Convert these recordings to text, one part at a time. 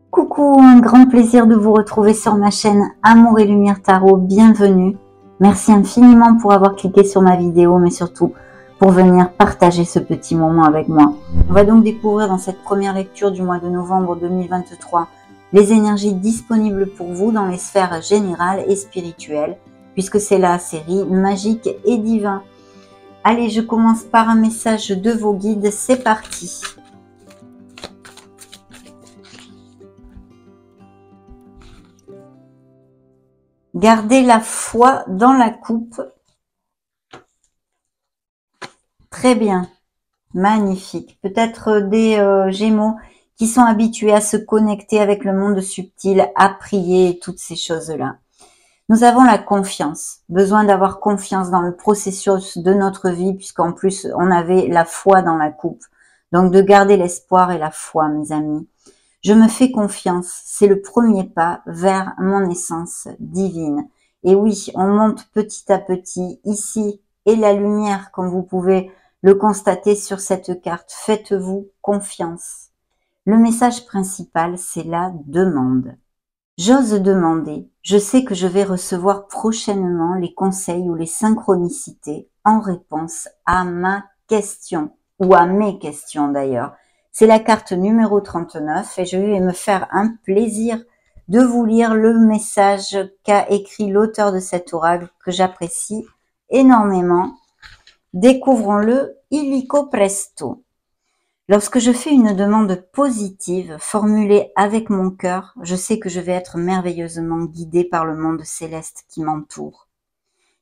Coucou, un grand plaisir de vous retrouver sur ma chaîne Amour et Lumière Tarot, bienvenue. Merci infiniment pour avoir cliqué sur ma vidéo, mais surtout pour venir partager ce petit moment avec moi. On va donc découvrir dans cette première lecture du mois de novembre 2023 les énergies disponibles pour vous dans les sphères générales et spirituelles, puisque c'est la série Magique et Divin. Allez, je commence par un message de vos guides, c'est parti. Gardez la foi dans la coupe. Très bien. Magnifique. Peut-être des Gémeaux qui sont habitués à se connecter avec le monde subtil, à prier et toutes ces choses-là. Nous avons la confiance. Besoin d'avoir confiance dans le processus de notre vie, puisqu'en plus, on avait la foi dans la coupe. Donc, de garder l'espoir et la foi, mes amis. Je me fais confiance, c'est le premier pas vers mon essence divine. Et oui, on monte petit à petit ici, et la lumière, comme vous pouvez le constater sur cette carte. Faites-vous confiance. Le message principal, c'est la demande. J'ose demander, je sais que je vais recevoir prochainement les conseils ou les synchronicités en réponse à ma question, ou à mes questions d'ailleurs. C'est la carte numéro 39 et je vais me faire un plaisir de vous lire le message qu'a écrit l'auteur de cet oracle que j'apprécie énormément. Découvrons-le illico presto. Lorsque je fais une demande positive formulée avec mon cœur, je sais que je vais être merveilleusement guidée par le monde céleste qui m'entoure.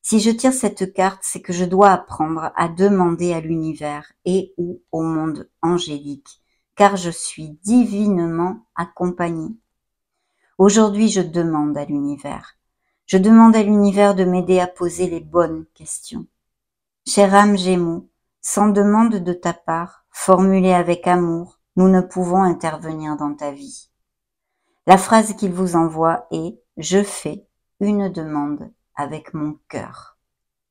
Si je tire cette carte, c'est que je dois apprendre à demander à l'univers et ou au monde angélique, car je suis divinement accompagnée. Aujourd'hui, je demande à l'univers. Je demande à l'univers de m'aider à poser les bonnes questions. Chère âme Gémeaux, sans demande de ta part, formulée avec amour, nous ne pouvons intervenir dans ta vie. La phrase qu'il vous envoie est « Je fais une demande avec mon cœur ».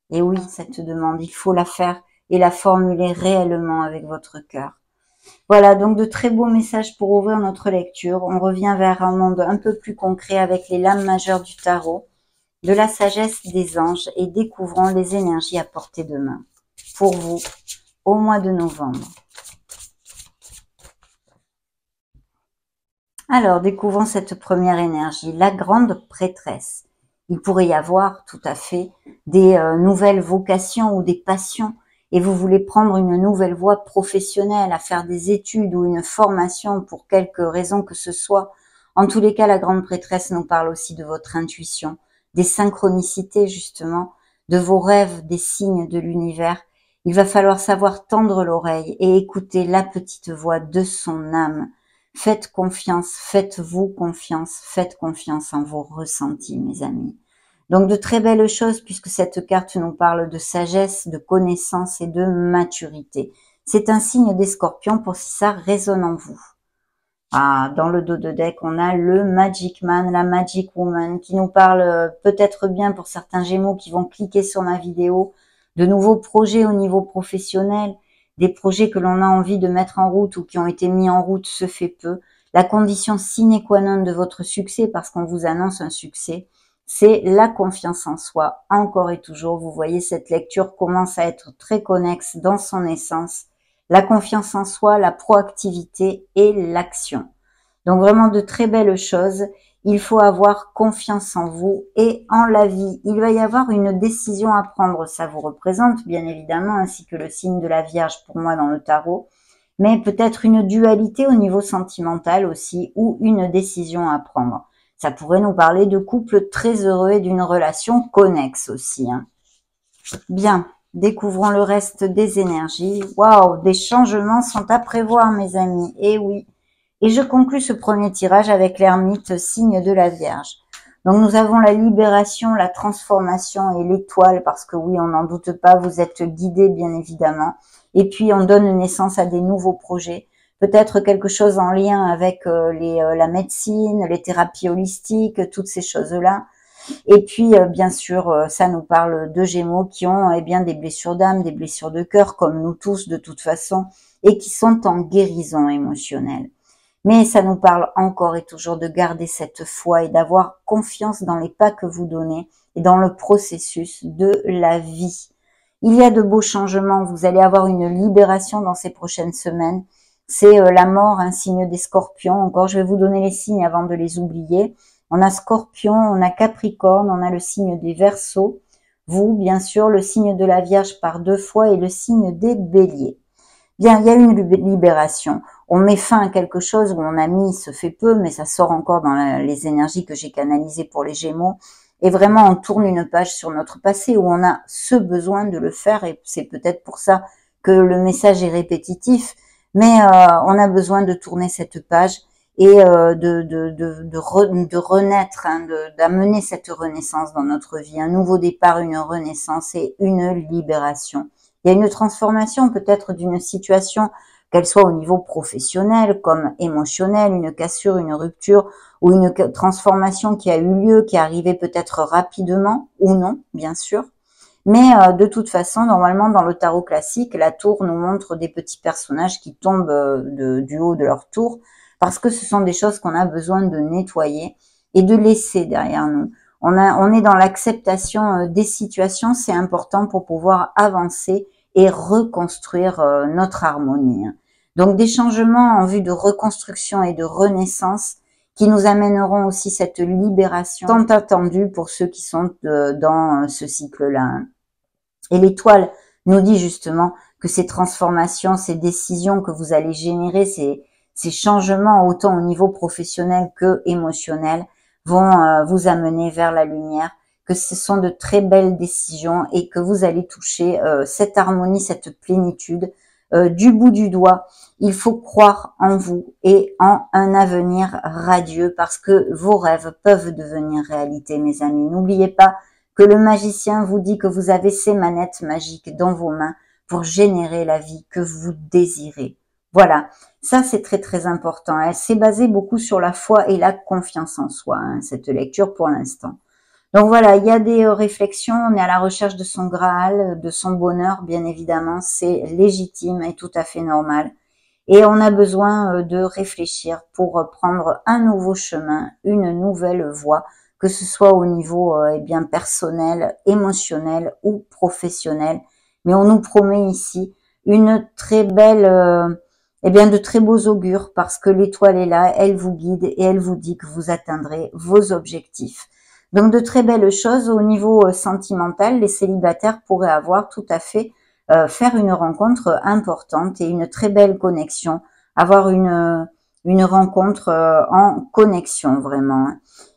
Et oui, cette demande, il faut la faire et la formuler réellement avec votre cœur. Voilà, donc de très beaux messages pour ouvrir notre lecture. On revient vers un monde un peu plus concret avec les lames majeures du tarot, de la sagesse des anges et découvrons les énergies à portée de main pour vous au mois de novembre. Alors, découvrons cette première énergie, la grande prêtresse. Il pourrait y avoir tout à fait des nouvelles vocations ou des passions et vous voulez prendre une nouvelle voie professionnelle, à faire des études ou une formation pour quelque raison que ce soit. En tous les cas, la grande prêtresse nous parle aussi de votre intuition, des synchronicités justement, de vos rêves, des signes de l'univers. Il va falloir savoir tendre l'oreille et écouter la petite voix de son âme. Faites confiance, faites-vous confiance, faites confiance en vos ressentis, mes amis. Donc de très belles choses puisque cette carte nous parle de sagesse, de connaissance et de maturité. C'est un signe des scorpions pour si ça résonne en vous. Ah, dans le dos de deck, on a le Magic Man, la Magic Woman qui nous parle peut-être bien pour certains Gémeaux qui vont cliquer sur ma vidéo, de nouveaux projets au niveau professionnel, des projets que l'on a envie de mettre en route ou qui ont été mis en route se fait peu. La condition sine qua non de votre succès, parce qu'on vous annonce un succès, c'est la confiance en soi, encore et toujours. Vous voyez, cette lecture commence à être très connexe dans son essence. La confiance en soi, la proactivité et l'action. Donc vraiment de très belles choses. Il faut avoir confiance en vous et en la vie. Il va y avoir une décision à prendre. Ça vous représente bien évidemment, ainsi que le signe de la Vierge pour moi dans le tarot. Mais peut-être une dualité au niveau sentimental aussi ou une décision à prendre. Ça pourrait nous parler de couples très heureux et d'une relation connexe aussi. Bien, découvrons le reste des énergies. Waouh, des changements sont à prévoir mes amis. Et oui. Et je conclus ce premier tirage avec l'ermite, signe de la Vierge. Donc nous avons la libération, la transformation et l'étoile, parce que oui, on n'en doute pas, vous êtes guidés bien évidemment. Et puis on donne naissance à des nouveaux projets. peut-être quelque chose en lien avec la médecine, les thérapies holistiques, toutes ces choses-là. Et puis, bien sûr, ça nous parle de Gémeaux qui ont eh bien des blessures d'âme, des blessures de cœur, comme nous tous de toute façon, et qui sont en guérison émotionnelle. Mais ça nous parle encore et toujours de garder cette foi et d'avoir confiance dans les pas que vous donnez et dans le processus de la vie. Il y a de beaux changements, vous allez avoir une libération dans ces prochaines semaines. C'est la mort, un signe des scorpions. Encore, je vais vous donner les signes avant de les oublier. On a Scorpion, on a Capricorne, on a le signe des Verseaux. Vous, bien sûr, le signe de la Vierge par 2 fois et le signe des Béliers. Bien, il y a une libération. On met fin à quelque chose où on a mis, se fait peu, mais ça sort encore dans les énergies que j'ai canalisées pour les Gémeaux. Et vraiment, on tourne une page sur notre passé où on a ce besoin de le faire. Et c'est peut-être pour ça que le message est répétitif. Mais on a besoin de tourner cette page et de renaître, hein, d'amener cette renaissance dans notre vie, un nouveau départ, une renaissance et une libération. Il y a une transformation peut-être d'une situation, qu'elle soit au niveau professionnel comme émotionnel, une cassure, une rupture ou une transformation qui a eu lieu, qui est arrivée peut-être rapidement ou non, bien sûr. Mais de toute façon, normalement, dans le tarot classique, la tour nous montre des petits personnages qui tombent du haut de leur tour parce que ce sont des choses qu'on a besoin de nettoyer et de laisser derrière nous. On est dans l'acceptation des situations, c'est important pour pouvoir avancer et reconstruire notre harmonie. Donc des changements en vue de reconstruction et de renaissance qui nous amèneront aussi cette libération tant attendue pour ceux qui sont dans ce cycle-là. Et l'étoile nous dit justement que ces transformations, ces décisions que vous allez générer, ces changements autant au niveau professionnel que émotionnel vont vous amener vers la lumière, que ce sont de très belles décisions et que vous allez toucher cette harmonie, cette plénitude du bout du doigt. Il faut croire en vous et en un avenir radieux parce que vos rêves peuvent devenir réalité, mes amis. N'oubliez pas que le magicien vous dit que vous avez ces manettes magiques dans vos mains pour générer la vie que vous désirez. Voilà, ça c'est très très important. Elle s'est basée beaucoup sur la foi et la confiance en soi, hein, cette lecture pour l'instant. Donc voilà, il y a des réflexions, on est à la recherche de son Graal, de son bonheur, bien évidemment, c'est légitime et tout à fait normal. Et on a besoin de réfléchir pour prendre un nouveau chemin, une nouvelle voie, que ce soit au niveau eh bien personnel, émotionnel ou professionnel. Mais on nous promet ici une très belle, eh bien de très beaux augures parce que l'étoile est là, elle vous guide et elle vous dit que vous atteindrez vos objectifs. Donc de très belles choses au niveau sentimental, les célibataires pourraient avoir tout à fait faire une rencontre importante et une très belle connexion, avoir une rencontre en connexion vraiment.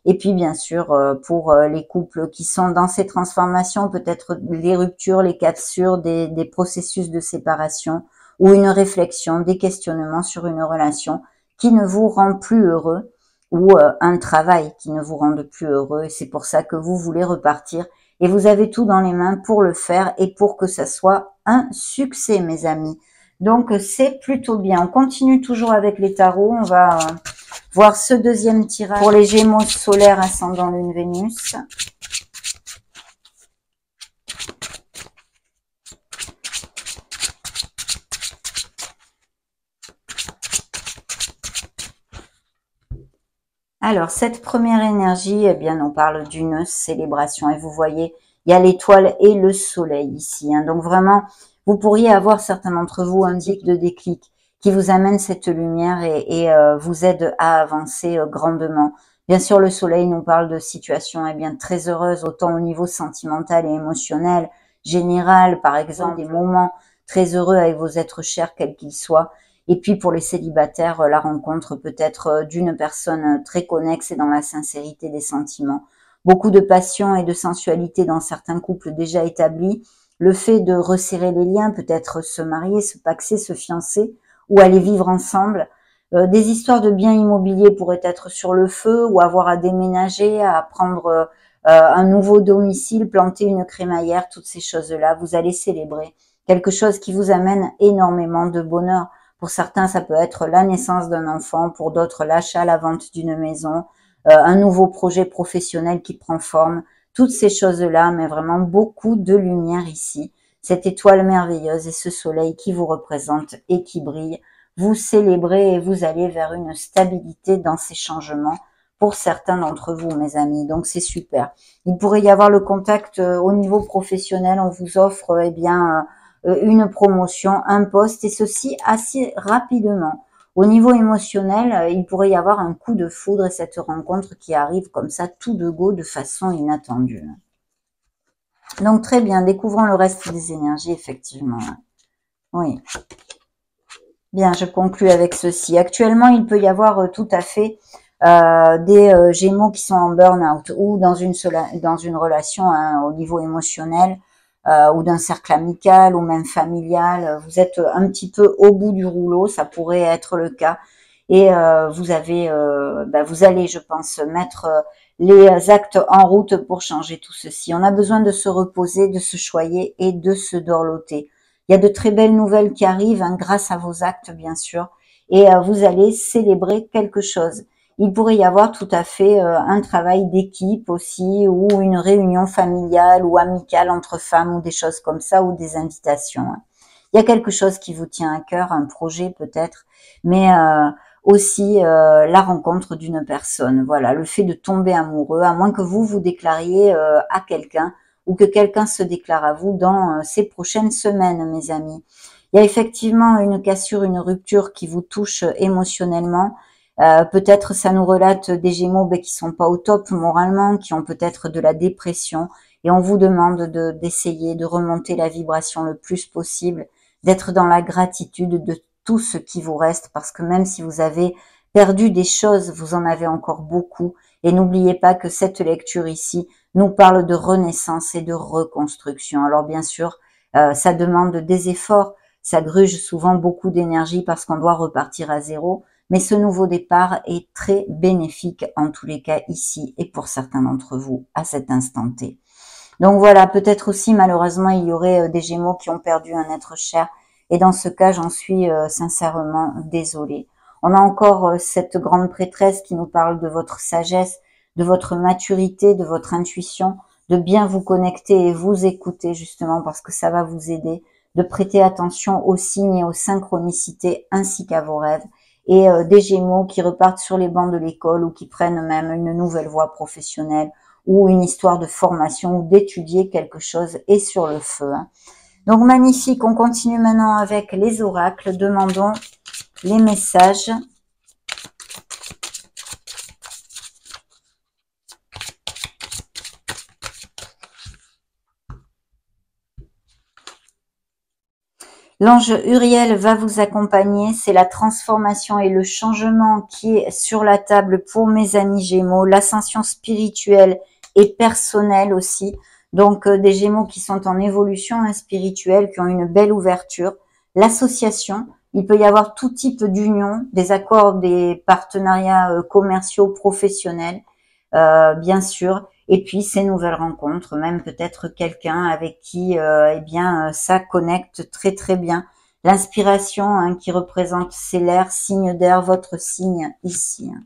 Et puis bien sûr pour les couples qui sont dans ces transformations, peut-être les ruptures, les cassures, des processus de séparation ou une réflexion, des questionnements sur une relation qui ne vous rend plus heureux ou un travail qui ne vous rende plus heureux et c'est pour ça que vous voulez repartir et vous avez tout dans les mains pour le faire et pour que ça soit un succès mes amis. Donc c'est plutôt bien. On continue toujours avec les tarots. On va voir ce deuxième tirage pour les Gémeaux solaire ascendant lune Vénus. Alors, cette première énergie, eh bien, on parle d'une célébration. Et vous voyez, il y a l'étoile et le soleil ici. Hein. Donc, vraiment, vous pourriez avoir, certains d'entre vous, un pic de déclic qui vous amène cette lumière et vous aide à avancer grandement. Bien sûr, le soleil nous parle de situations eh bien, très heureuses, autant au niveau sentimental et émotionnel, général, par exemple, des moments très heureux avec vos êtres chers, quels qu'ils soient. Et puis pour les célibataires, la rencontre peut-être d'une personne très connexe et dans la sincérité des sentiments. Beaucoup de passion et de sensualité dans certains couples déjà établis. Le fait de resserrer les liens, peut-être se marier, se paxer, se fiancer ou aller vivre ensemble. Des histoires de biens immobiliers pourraient être sur le feu ou avoir à déménager, à prendre un nouveau domicile, planter une crémaillère, toutes ces choses-là. Vous allez célébrer quelque chose qui vous amène énormément de bonheur. Pour certains, ça peut être la naissance d'un enfant, pour d'autres, l'achat, la vente d'une maison, un nouveau projet professionnel qui prend forme. Toutes ces choses-là, mais vraiment beaucoup de lumière ici. Cette étoile merveilleuse et ce soleil qui vous représente et qui brille, vous célébrez et vous allez vers une stabilité dans ces changements pour certains d'entre vous, mes amis. Donc, c'est super. Il pourrait y avoir le contact au niveau professionnel. On vous offre, eh bien, une promotion, un poste, et ceci assez rapidement. Au niveau émotionnel, il pourrait y avoir un coup de foudre et cette rencontre qui arrive comme ça, tout de go, de façon inattendue. Donc, très bien. Découvrons le reste des énergies, effectivement. Oui. Bien, je conclus avec ceci. Actuellement, il peut y avoir tout à fait des Gémeaux qui sont en burn-out ou dans une relation hein, au niveau émotionnel ou d'un cercle amical ou même familial. Vous êtes un petit peu au bout du rouleau, ça pourrait être le cas. Et vous allez, je pense, mettre les actes en route pour changer tout ceci. On a besoin de se reposer, de se choyer et de se dorloter. Il y a de très belles nouvelles qui arrivent hein, grâce à vos actes, bien sûr, et vous allez célébrer quelque chose. Il pourrait y avoir tout à fait un travail d'équipe aussi, ou une réunion familiale ou amicale entre femmes, ou des choses comme ça, ou des invitations. Hein. Il y a quelque chose qui vous tient à cœur, un projet peut-être, mais aussi la rencontre d'une personne. Voilà, le fait de tomber amoureux, à moins que vous vous déclariez à quelqu'un, ou que quelqu'un se déclare à vous dans ces prochaines semaines, mes amis. Il y a effectivement une cassure, une rupture qui vous touche émotionnellement. Peut-être ça nous relate des Gémeaux qui sont pas au top moralement, qui ont peut-être de la dépression, et on vous demande d'essayer de remonter la vibration le plus possible, d'être dans la gratitude de tout ce qui vous reste, parce que même si vous avez perdu des choses, vous en avez encore beaucoup. Et n'oubliez pas que cette lecture ici nous parle de renaissance et de reconstruction. Alors bien sûr, ça demande des efforts, ça gruge souvent beaucoup d'énergie parce qu'on doit repartir à zéro, mais ce nouveau départ est très bénéfique en tous les cas ici et pour certains d'entre vous à cet instant T. Donc voilà, peut-être aussi malheureusement il y aurait des Gémeaux qui ont perdu un être cher, et dans ce cas j'en suis sincèrement désolée. On a encore cette grande prêtresse qui nous parle de votre sagesse, de votre maturité, de votre intuition, de bien vous connecter et vous écouter justement parce que ça va vous aider, de prêter attention aux signes et aux synchronicités ainsi qu'à vos rêves, et des Gémeaux qui repartent sur les bancs de l'école ou qui prennent même une nouvelle voie professionnelle ou une histoire de formation ou d'étudier quelque chose est sur le feu. Hein. Donc magnifique, on continue maintenant avec les oracles. Demandons les messages. L'ange Uriel va vous accompagner, c'est la transformation et le changement qui est sur la table pour mes amis Gémeaux, l'ascension spirituelle et personnelle aussi. Donc des Gémeaux qui sont en évolution hein, spirituelle, qui ont une belle ouverture. L'association, il peut y avoir tout type d'union, des accords, des partenariats commerciaux, professionnels, bien sûr. Et puis ces nouvelles rencontres, même peut-être quelqu'un avec qui eh bien ça connecte très très bien. L'inspiration hein, qui représente c'est l'air, signe d'air, votre signe ici. Hein.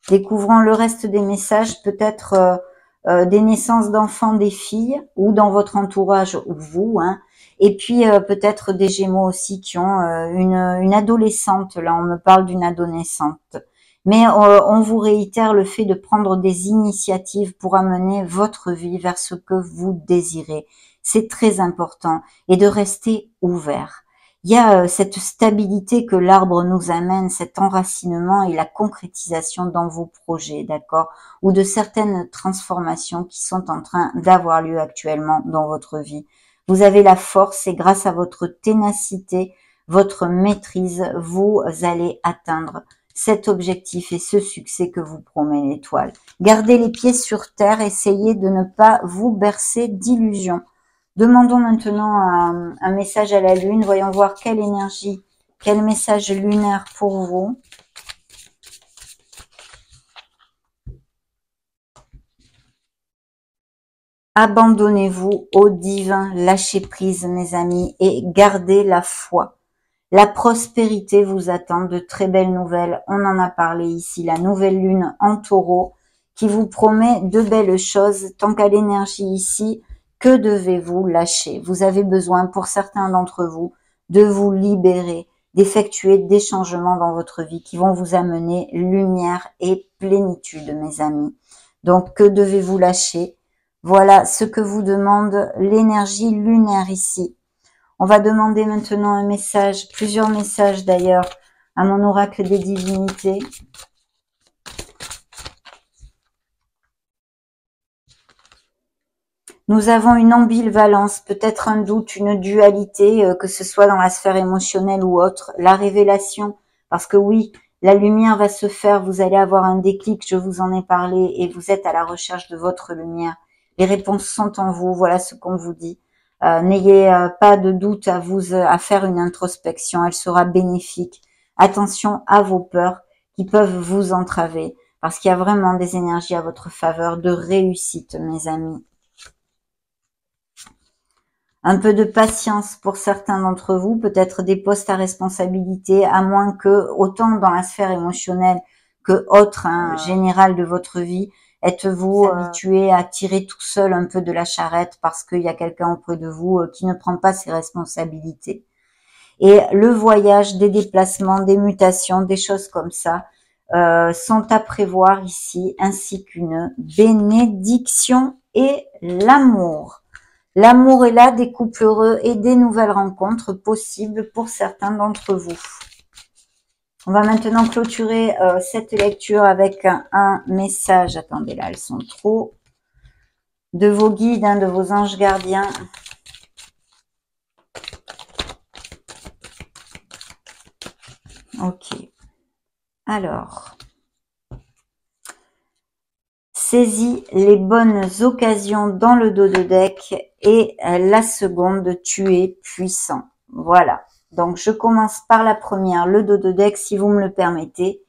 Découvrons le reste des messages, peut-être des naissances d'enfants, des filles, ou dans votre entourage, ou vous. Hein. Et puis peut-être des Gémeaux aussi qui ont une adolescente. Là, on me parle d'une adolescente. Mais on vous réitère le fait de prendre des initiatives pour amener votre vie vers ce que vous désirez. C'est très important. Et de rester ouvert. Il y a cette stabilité que l'arbre nous amène, cet enracinement et la concrétisation dans vos projets, d'accord, ou de certaines transformations qui sont en train d'avoir lieu actuellement dans votre vie. Vous avez la force et grâce à votre ténacité, votre maîtrise, vous allez atteindre cet objectif et ce succès que vous promet l'étoile. Gardez les pieds sur terre, essayez de ne pas vous bercer d'illusions. Demandons maintenant un message à la Lune. Voyons voir quelle énergie, quel message lunaire pour vous. Abandonnez-vous au divin, lâchez prise mes amis et gardez la foi. La prospérité vous attend, de très belles nouvelles. On en a parlé ici, la nouvelle lune en taureau qui vous promet de belles choses. Tant qu'à l'énergie ici, que devez-vous lâcher? Vous avez besoin, pour certains d'entre vous, de vous libérer, d'effectuer des changements dans votre vie qui vont vous amener lumière et plénitude, mes amis. Donc, que devez-vous lâcher? Voilà ce que vous demande l'énergie lunaire ici. On va demander maintenant un message, plusieurs messages d'ailleurs, à mon oracle des divinités. Nous avons une ambivalence, peut-être un doute, une dualité, que ce soit dans la sphère émotionnelle ou autre. La révélation, parce que oui, la lumière va se faire, vous allez avoir un déclic, je vous en ai parlé, et vous êtes à la recherche de votre lumière. Les réponses sont en vous, voilà ce qu'on vous dit. N'ayez pas de doute à faire une introspection, elle sera bénéfique. Attention à vos peurs qui peuvent vous entraver, parce qu'il y a vraiment des énergies à votre faveur de réussite, mes amis. Un peu de patience pour certains d'entre vous, peut-être des postes à responsabilité, à moins que, autant dans la sphère émotionnelle que autre, général de votre vie, êtes-vous habitué à tirer tout seul un peu de la charrette parce qu'il y a quelqu'un auprès de vous qui ne prend pas ses responsabilités. Et le voyage, des déplacements, des mutations, des choses comme ça, sont à prévoir ici, ainsi qu'une bénédiction et l'amour. L'amour est là, des couples heureux et des nouvelles rencontres possibles pour certains d'entre vous. On va maintenant clôturer cette lecture avec un message. Attendez, là, elles sont trop. De vos guides, de vos anges gardiens. Ok. Alors. Saisis les bonnes occasions dans le dos de deck et la seconde, tu es puissant. Voilà. Donc, je commence par la première, le dos de deck, si vous me le permettez.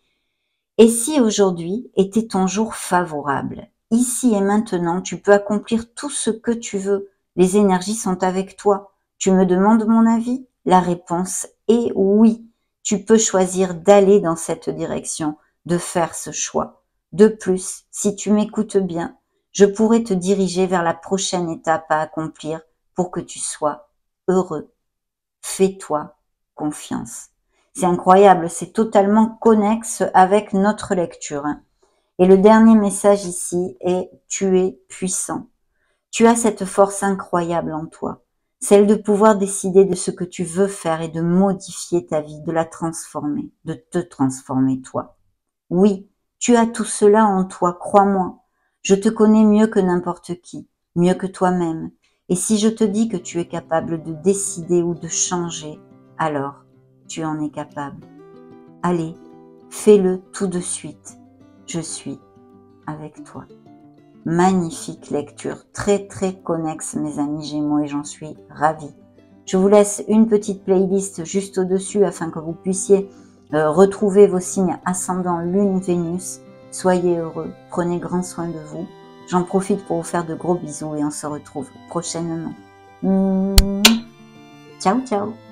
Et si aujourd'hui était ton jour favorable, ici et maintenant, tu peux accomplir tout ce que tu veux. Les énergies sont avec toi. Tu me demandes mon avis? La réponse est oui. Tu peux choisir d'aller dans cette direction, de faire ce choix. De plus, si tu m'écoutes bien, je pourrais te diriger vers la prochaine étape à accomplir pour que tu sois heureux. Fais-toi confiance. C'est incroyable, c'est totalement connexe avec notre lecture. Et le dernier message ici est « Tu es puissant ». Tu as cette force incroyable en toi, celle de pouvoir décider de ce que tu veux faire et de modifier ta vie, de la transformer, de te transformer toi. Oui, tu as tout cela en toi, crois-moi. Je te connais mieux que n'importe qui, mieux que toi-même. Et si je te dis que tu es capable de décider ou de changer, alors tu en es capable. Allez, fais-le tout de suite. Je suis avec toi. Magnifique lecture, très très connexe mes amis Gémeaux et j'en suis ravie. Je vous laisse une petite playlist juste au-dessus afin que vous puissiez retrouver vos signes ascendant Lune, Vénus. Soyez heureux, prenez grand soin de vous. J'en profite pour vous faire de gros bisous et on se retrouve prochainement. Ciao ciao.